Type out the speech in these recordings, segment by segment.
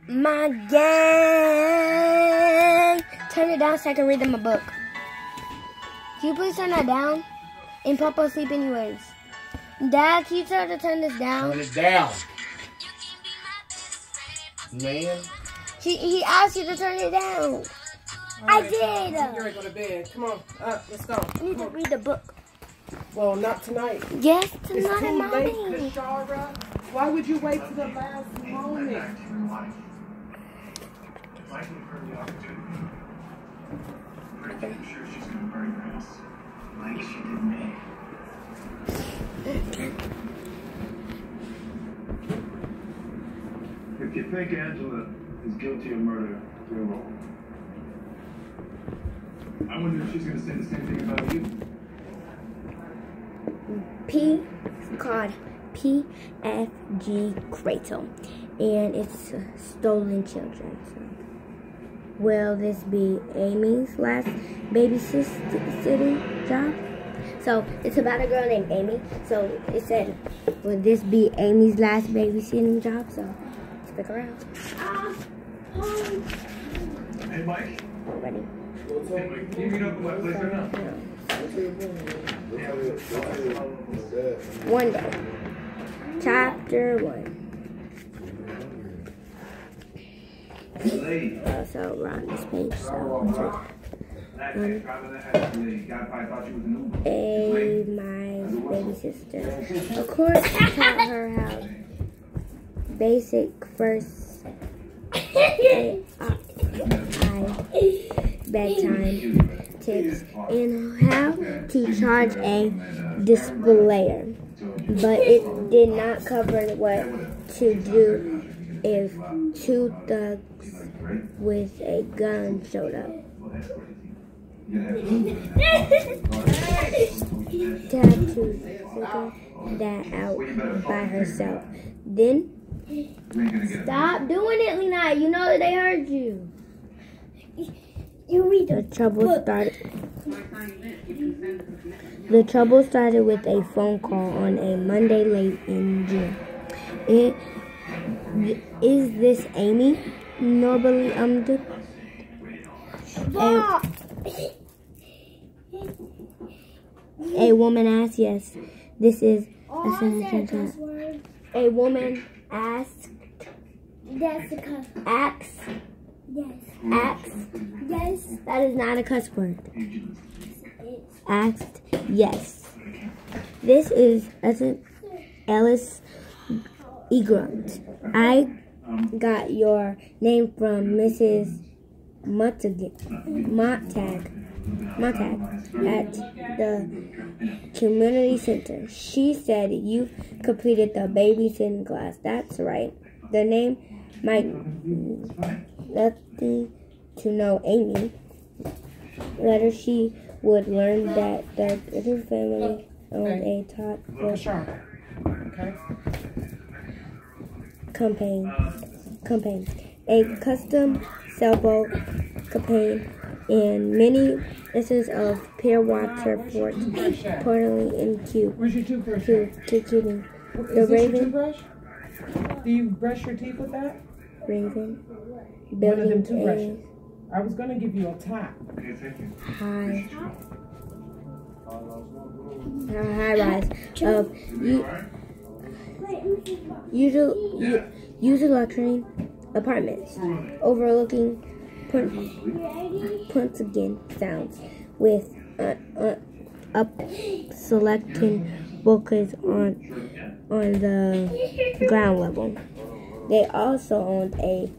My gang. Turn it down so I can read them a book. Can you please turn that down? And Papa asleep anyways. Dad, can you tell her to turn this down? Turn it down. Man. He asked you to turn it down. I did. You're ready to go to bed. Come on, up, let's go. I need to read the book. Well, not tonight. Yes, It's tonight, too Mommy. late, Kashara. Why would you wait to the last moment? If you think Angela is guilty of murder, you're wrong. I wonder if she's going to say the same thing about you. Called PFG Cradle, and it's stolen children. So, will this be Amy's last babysitting job? So it's about a girl named Amy. So it said, will this be Amy's last babysitting job? So stick around. Hey, Mike. Ready? Hey, Mike, can you meet up with my place right now? One day. Chapter 1. So we're on this page. So my baby sister, of course, taught her how basic first bedtime tips and how to charge a displayer, but it did not cover what to do if two thugs with a gun showed up. Dad to figure that out by herself. Then stop doing it, Lena. You know that they heard you. You read the trouble started. The trouble started with a phone call on a Monday late in June. Is this Amy? Normally, a woman asked. Yes, this is a woman asked. Jessica. Asked. Yes. Asked. Yes. That is not a cuss word. Asked. Yes. This is Ellis Egrunt. I got your name from Mrs. Montag at the community center. She said you completed the babysitting class. That's right. The name might nothing to know Amy. Later she would learn that the family owned a top campaign, a custom sailboat campaign, and many instances of pure water sports, reportedly in Cuba. The Raven. Do you brush your teeth with that? Raven. One of them toothbrushes. I was going to give you a tap. High rise of usual luxury apartments overlooking Puntagon Sounds with up selecting bouquets on the ground level. They also owned a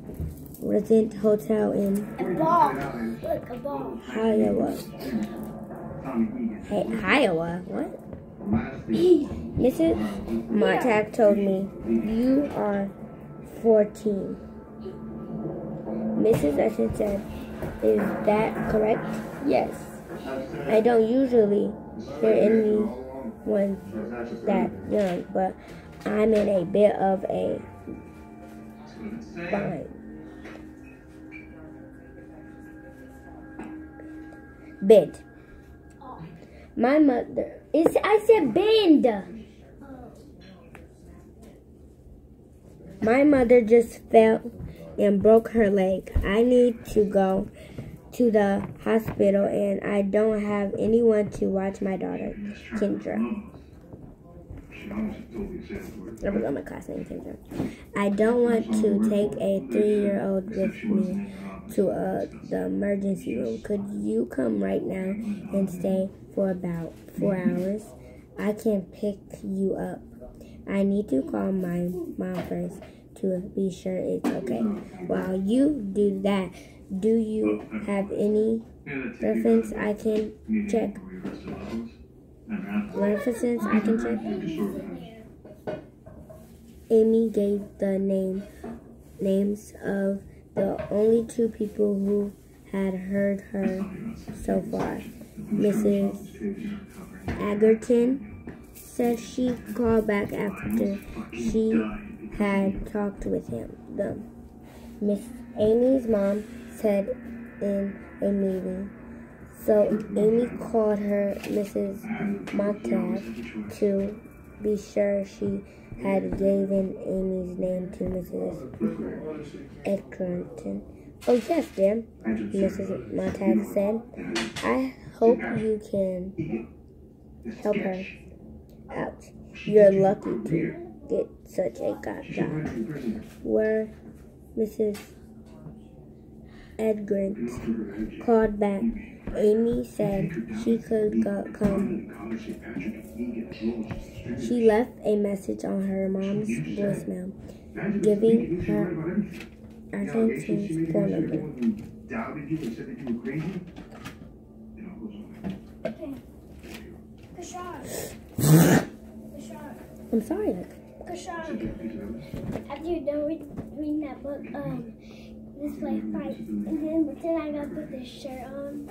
resident hotel in Iowa. Hey, Iowa? What? Mrs. Montag told me you are 14. Mrs. Usher said, is that correct? Yes. I don't usually hear anyone that young, but I'm in a bit of a bind. Bid. My mother I said bend. My mother just fell and broke her leg. I need to go to the hospital, and I don't have anyone to watch my daughter, Kendra. I forgot my class name, Kendra. I don't want to take a 3-year-old with me to the emergency room. Could you come right now and stay for about 4 hours? I can pick you up. I need to call my mom first to be sure it's okay. While you do that, do you have any reference I can check? References I can check? Amy gave the names of the only 2 people who had heard her so far. Mrs. Egerton said she called back after she had talked with them. Miss Amy's mom said in a meeting. So Amy called her Mrs. Montag to be sure she had given Amy's name to Mrs. Egerton. Oh yes, dear, Mrs. Montag said. I hope you can help her out. You're lucky to get such a job. Where Mrs. Egerton called back. Amy said she could come. She left a message on her mom's voicemail, giving her Argentine's phone number. I'm sorry. After you're done reading that book, this way fight, and then pretend I gotta put this shirt on,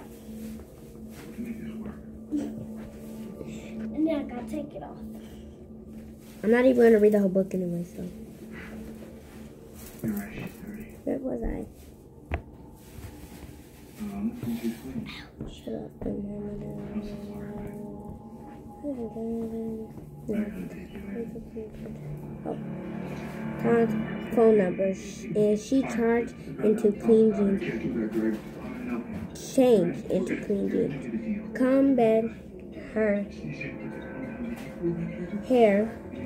and then I gotta take it off. I'm not even gonna read the whole book anyway, so. Where was I? Shut up. Oh. Tom's phone number, and she changed into clean jeans. Combed her hair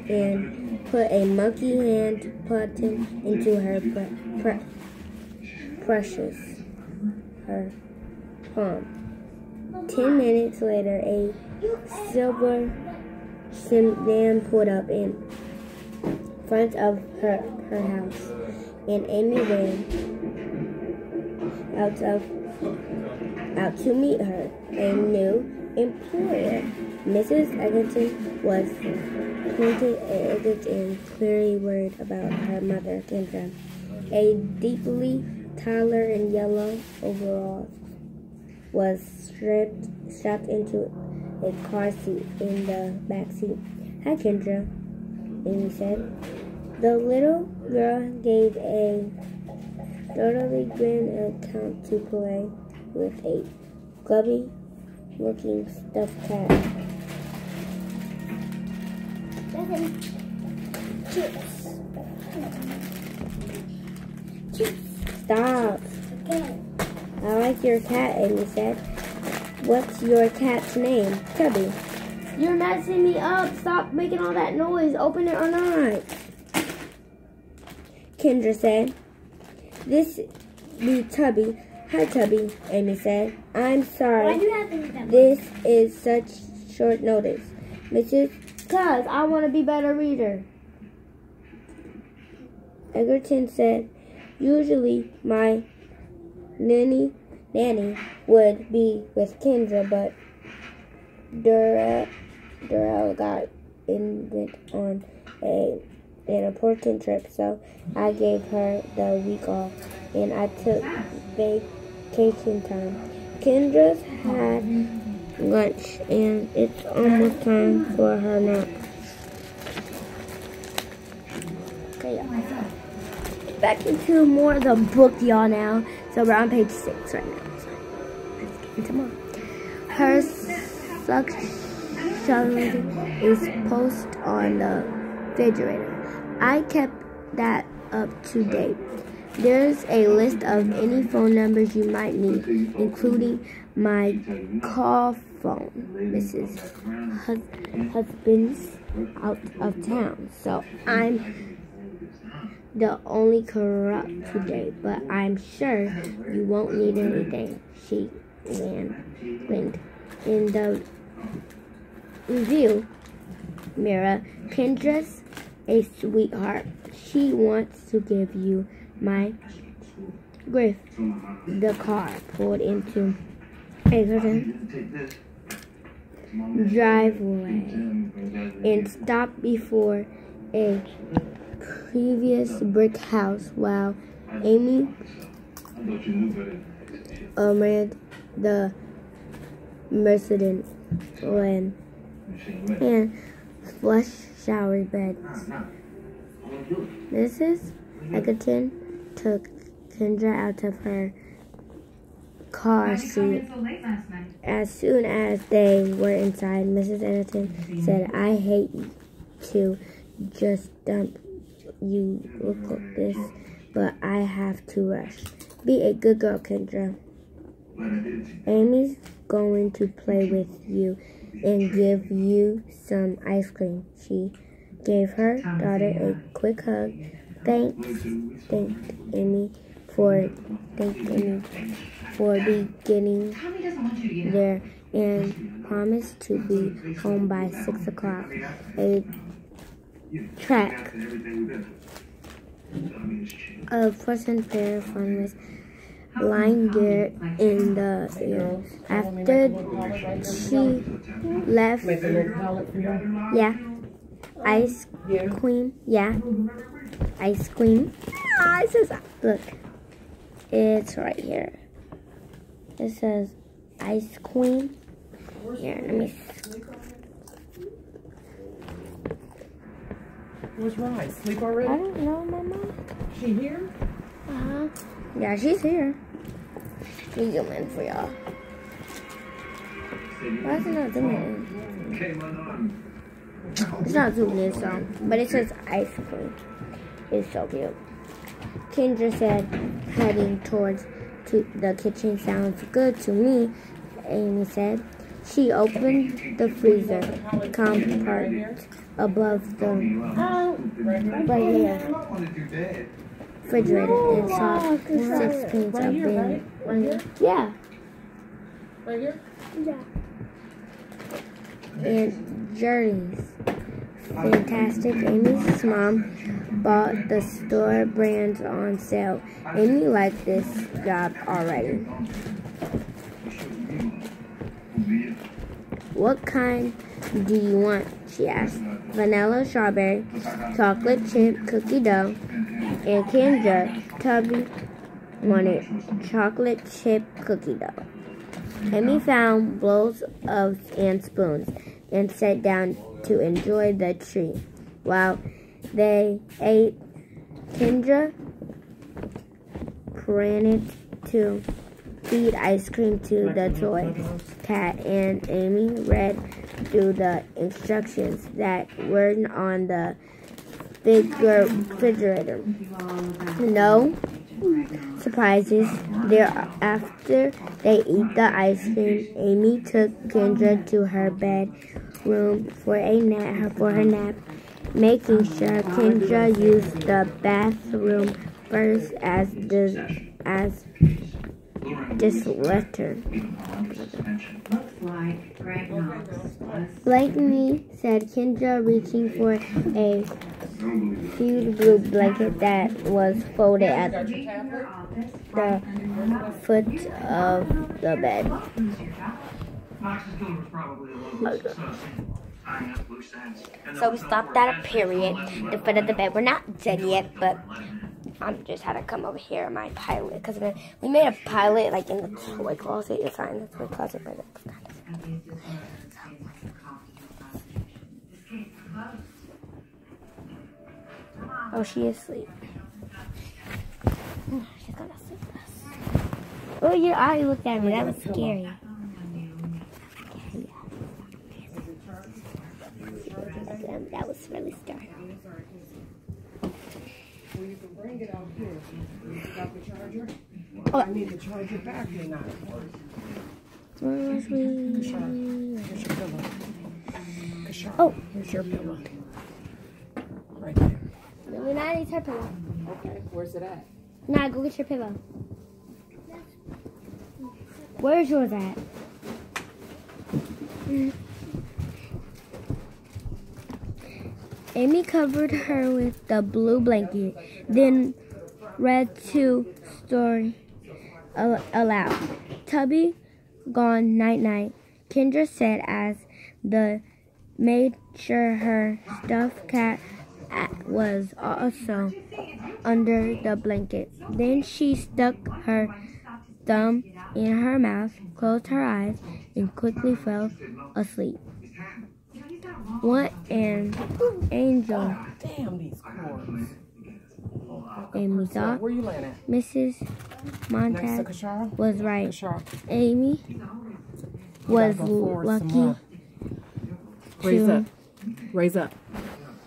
and put a monkey hand button into her her palm. 10 minutes later, a silver sedan pulled up in front of her house, and Amy ran out to meet her. A new employer, Mrs. Egerton, was pointed and clearly worried about her mother, Kendra. A deeply taller and yellow overalls was strapped into a car seat in the back seat. Hi, Kendra, Amy said. The little girl gave a totally grin attempt to play with a grubby-looking stuffed cat. Stop. Okay. I like your cat, Amy said. What's your cat's name? Tubby. You're messing me up. Stop making all that noise. Open it or not. Kendra said. This be Tubby. Hi, Tubby, Amy said. I'm sorry. Why do you have to read that book? This is such short notice. Mrs. Cuz I want to be better reader. Egerton said, usually my nanny would be with Kendra, but Durrell got invited on an important trip, so I gave her the week off, and I took vacation time. Kendra's had lunch, and it's almost time for her nap. Okay, y'all. Back into more of the book, y'all, now. So we're on page 6 right now. So let's get into more. Her suction is posted on the refrigerator. I kept that up to date. There's a list of any phone numbers you might need, including my call phone. Mrs. Husband's out of town, so I'm the only corrupt today, but I'm sure you won't need anything. She grinned. In the review mirror, Kendra's a sweetheart. She wants to give you my gift. The car pulled into a certain driveway and stopped before a previous brick house while Amy ran the Mercedes and flush shower bed. Mrs. Egerton took Kendra out of her car seat. As soon as they were inside, Mrs. Egerton said, "I hate to just dump you look like this, but I have to rush. Be a good girl, Kendra. Amy's going to play with you and give you some ice cream." She gave her daughter a quick hug, thanked Amy for beginning there, and promised to be home by 6 o'clock. A track of person pair fun was lying there in the air. After she left, ice cream. It says, look, it's right here. It says ice cream. Here, let me see. What's wrong? Sleep already? I don't know, Mama. She here? Yeah, she's here. She's zooming for y'all. Why is it not zooming in? It's not zooming in, so. But it says ice cream. It's so cute. Kendra said, heading towards the kitchen. Sounds good to me, Amy said. She opened the freezer compartment above the refrigerator and saw 6 pints of beans. Yeah. Right here? Yeah. And Jerry's. Fantastic. Amy's mom bought the store brands on sale. Amy liked this job already. What kind do you want? She asked. Vanilla, strawberry, chocolate chip cookie dough, and Kendra Tubby wanted chocolate chip cookie dough. Amy found bowls and spoons and sat down to enjoy the treat. While they ate, Kendra ran to feed ice cream to the toy cat, and Amy read through the instructions that were on the bigger refrigerator. No surprises there. After they eat the ice cream, Amy took Kendra to her bedroom for her nap, making sure Kendra used the bathroom first as this letter. Blankly, said Kendra, reaching for a huge blue blanket that was folded at the foot of the bed. So we stopped at a period, the foot of the bed. We're not dead yet, but I just had to come over here in my pilot, because we made a pilot like in the toy closet. It's not in the toy closet, but it's kind of. Oh, she is asleep. She's gonna sleep with us. Oh, your eye looked at me. That was scary. That was really scary. Well, you can bring it out here. You got the charger? Oh. I need the charger back or not? Where was we? Kashar, here's your pillow. Kashar, Oh. here's your pillow. Right there. No, I need her pillow. Okay, where's it at? Nah, go get your pillow. Where's yours at? Amy covered her with the blue blanket, then read two stories aloud. Tubby gone night-night, Kendra said as the made sure her stuffed cat was also under the blanket. Then she stuck her thumb in her mouth, closed her eyes, and quickly fell asleep. What an angel, Damn these cords. Amy thought. Where you laying at? Mrs. Next to Montag Kashar? was right. Kashar. Amy was lucky Raise up. Raise up.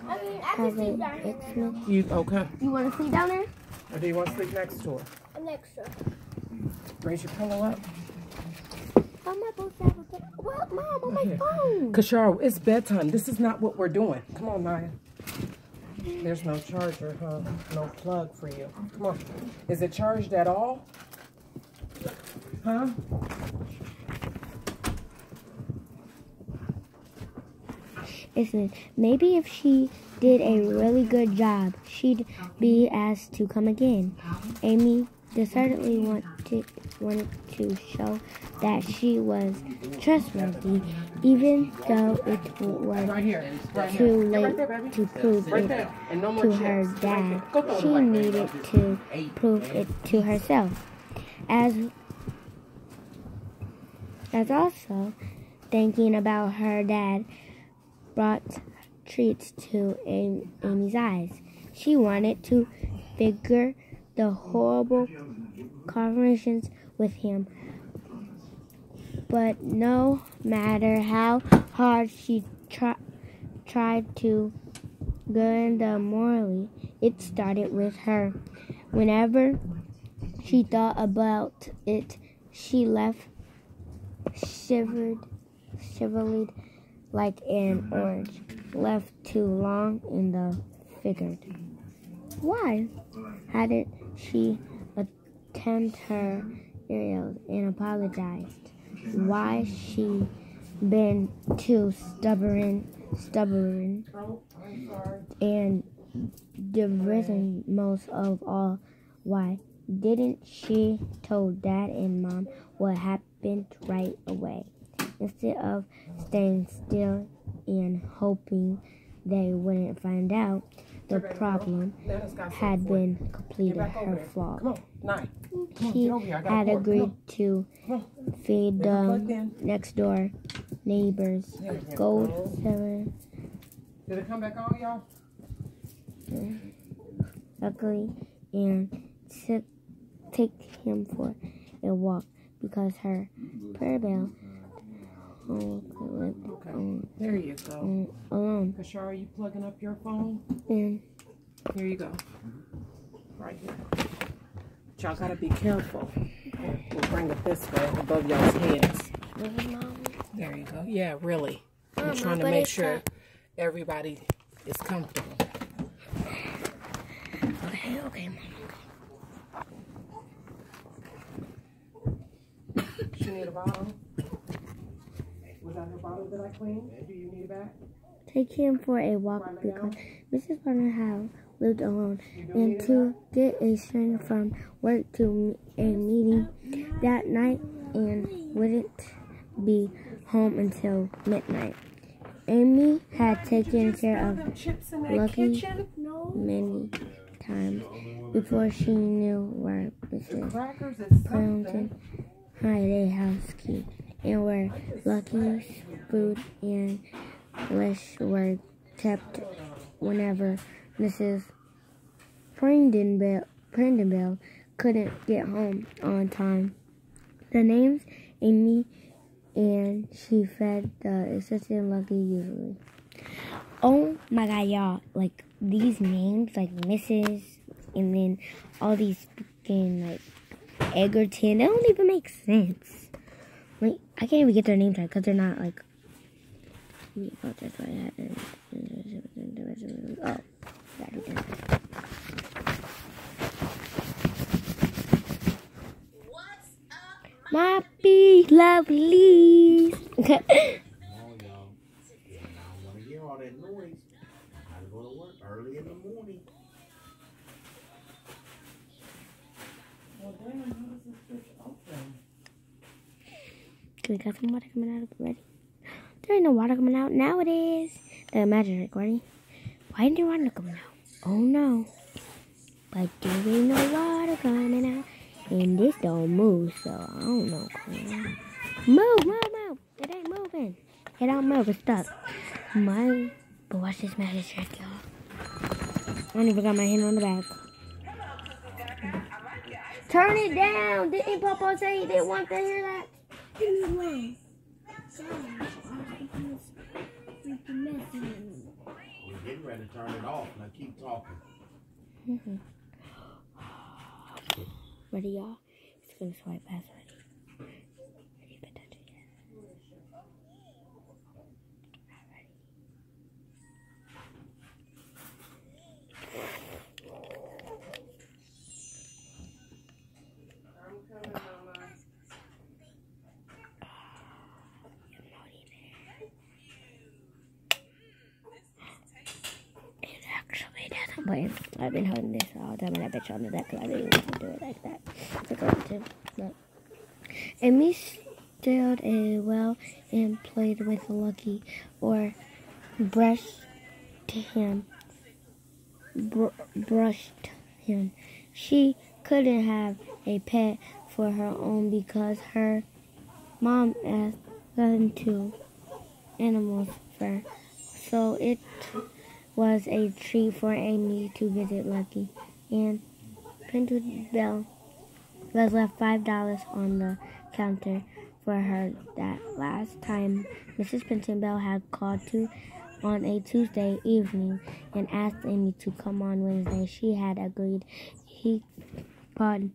I mean, I have can sleep a down here. Xmas. You okay? You want to sleep down there? Or do you want to sleep next to her? I'm next to her. Raise your pillow up. How am I supposed to have a bed? What, Mom? On my Here. phone. Kashar, it's bedtime. This is not what we're doing. Come on, Naya. There's no charger, huh? No plug for you. Come on. Is it charged at all? Huh? Listen, maybe if she did a really good job, she'd be asked to come again. Amy decidedly wanted to show that she was trustworthy, even though it was Right here. Right too here. late Right there, baby. to prove Right it there. And no more to her chips. Right dad. there. Go throw it She away. needed to prove it to herself. As also thinking about her dad brought treats to Amy's eyes. She wanted to figure the horrible conversations with him. But no matter how hard she tried to guard the morally, it started with her. Whenever she thought about it, she shivered like an orange left too long in the figured. Why hadn't she attempted her ears and apologized? Why she been too stubborn and diverting most of all? Why didn't she told Dad and Mom what happened right away, instead of staying still and hoping they wouldn't find out the problem had been completed her fault? Come on, Naya. She had agreed to feed the next door neighbor's gold seven. Did it come back on, y'all? Luckily, and take him for a walk because her prayer bell There you go. alone. Kashar, are you plugging up your phone? And Here you go. Right here. Y'all gotta be careful. We'll bring it this way above y'all's heads. There you go. Yeah, really. I'm trying to make sure everybody is comfortable. okay, Mom. She need a bottle? Was that her bottle that I cleaned? Do you need it back? Take him for a walk because Mrs. Barnhouse lived alone, and to get a train from work to a meeting that night and wouldn't be home until midnight. Amy had taken care of Lucky many times before she knew where Mrs. Burlington hired a house key and where Lucky's food and flesh were kept whenever Mrs. Prendenbell couldn't get home on time. The names Amy and she fed the assistant Lucky usually. Oh my God, y'all! Like these names, like Mrs. and then all these freaking like Egerton. They don't even make sense. Like, I can't even get their names right because they're not like. Oh, that's why I had. Oh, that is it. My big lovelies. Come on, y'all. I don't want to hear all that noise. I gotta go to work early in the morning. Well, damn, how does this switch open? We got some water coming out already. There ain't no water coming out. Now it is. The magic trick, ready? Why ain't there water coming out? Oh no. But there ain't no water coming out. And this don't move, so I don't know. Move. It ain't moving. It don't move. It's stuck. But watch this magic trick, y'all. I don't even got my hand on the back. Turn it down. Didn't Papa say he didn't want to hear that? Give me one. We're getting ready to turn it off. Now keep talking. Ready, y'all? It's gonna swipe past already. Ready, but touch it yet. Ready. It actually doesn't win. I've been holding this all the time and I bet you on that because I didn't want to do it like that. It's going to, but Amy stilled a well and played with Lucky or brushed him. She couldn't have a pet for her own because her mom asked them to animals first. So it was a treat for Amy to visit Lucky. And Pintabelle was left $5 on the counter for her that last time Mrs. Pintabelle had called on a Tuesday evening and asked Amy to come on Wednesday. She had agreed. He called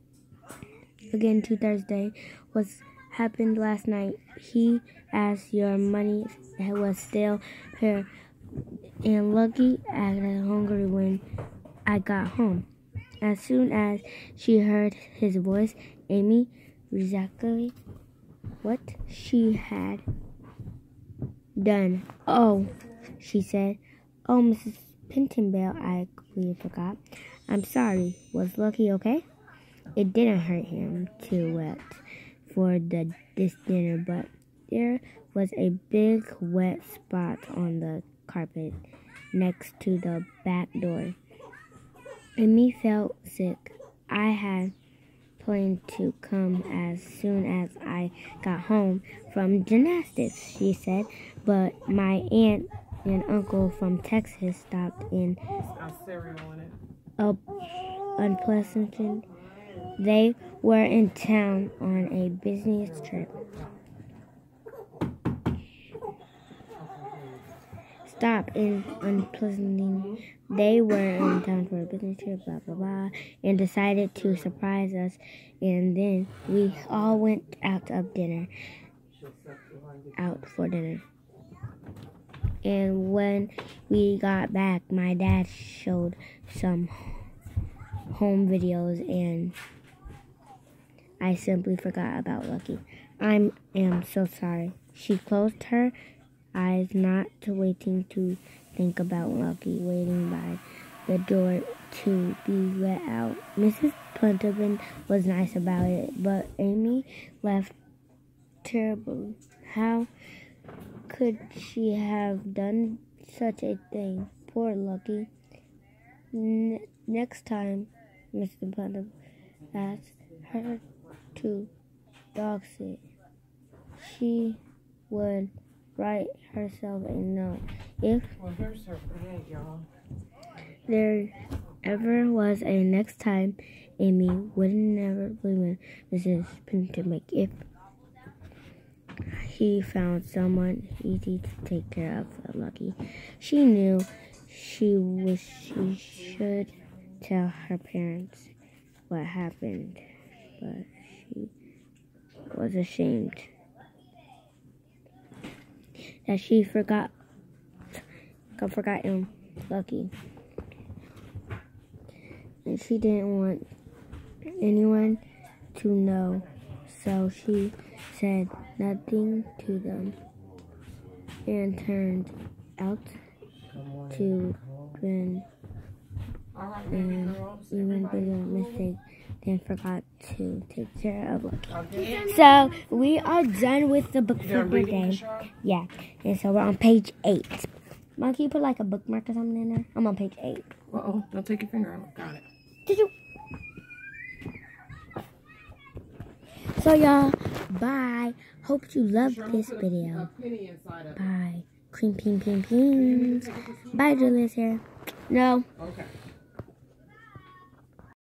again to Thursday. What's happened last night? He asked your money was still here. And Lucky acted hungry when I got home. As soon as she heard his voice, Amy exactly what she had done. Oh, she said. Oh, Mrs. Pintabelle, I completely forgot. I'm sorry. Was Lucky okay? It didn't hurt him too wet for this dinner, but there was a big wet spot on the carpet next to the back door. Amy felt sick. I had planned to come as soon as I got home from gymnastics, she said, but my aunt and uncle from Texas stopped in Unpleasant. They were in town on a business trip. Stop in Unpleasant. They were in town for a business trip, blah, blah, blah, and decided to surprise us. And then we all went out for dinner. And when we got back, my dad showed some home videos, and I simply forgot about Lucky. I am so sorry. She closed her eyes, not waiting to think about Lucky waiting by the door to be let out. Mrs. Pintabelle was nice about it, but Amy left terribly. How could she have done such a thing? Poor Lucky. Next time Mr. Pintabelle asked her to dog sit, she would write herself a note. If there ever was a next time, Amy would never believe Mrs. Pintabelle if he found someone easy to take care of Lucky. She knew she should tell her parents what happened, but she was ashamed that she got forgotten Lucky. And she didn't want anyone to know, so she said nothing to them and turned out to be an even bigger mistake and forgot to take care of Lucky. So we are done with the book for the day. Yeah, and so we're on page 8. Mom, can you put like a bookmark or something in there? I'm on page 8. Uh-oh, don't take your finger out. Got it. Did you? So y'all, bye. Hope you loved this video. Bye. Cream, ping, ping, ping. Bye, Julius here. No. Okay.